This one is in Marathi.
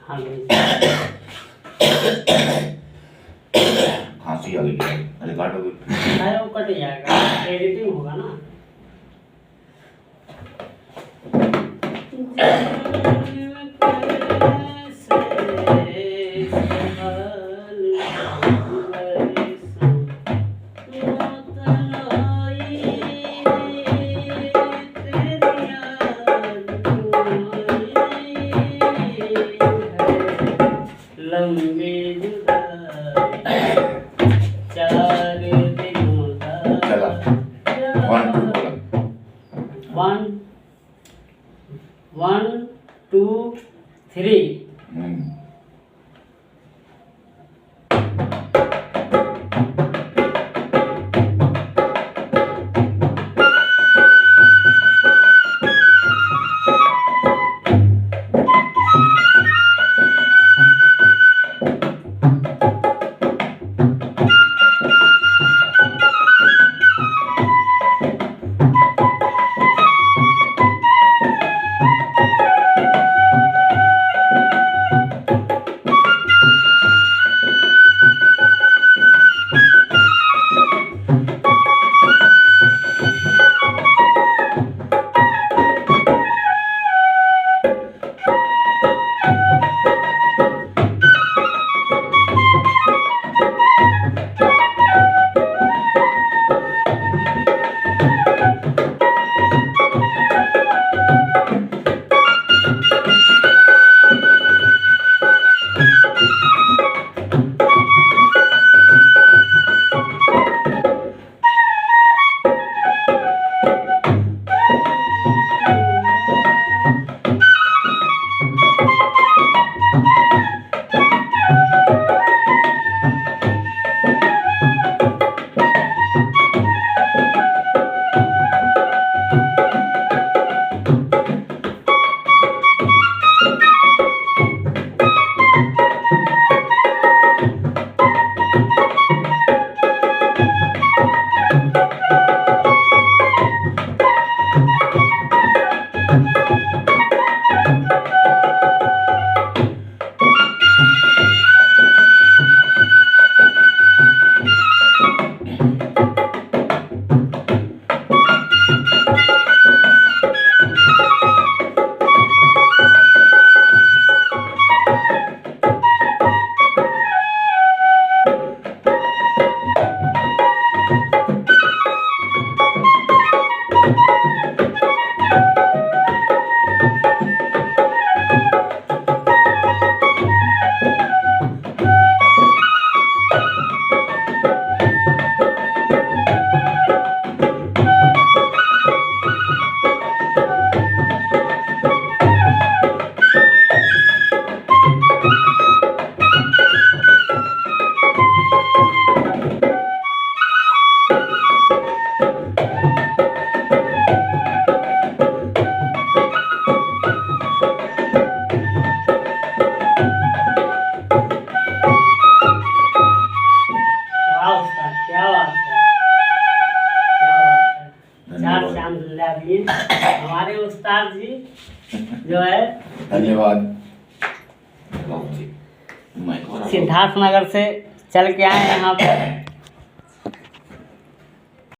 हाँ भाई। खांसी आ गई है, रिकॉर्ड हो गई। अरे वो कट जाएगा, एडिटिंग होगा ना। लंबी जुदाई 4 दिनों चला वन टू बोला। 1 1 2 3 वाह उस्ताद, क्या बात है, क्या बात है। चार चांद ला दिए हमारे उस्ताद जी जो है धन्यवाद। सिद्धार्थनगर से चल के आए हैं यहाँ पे।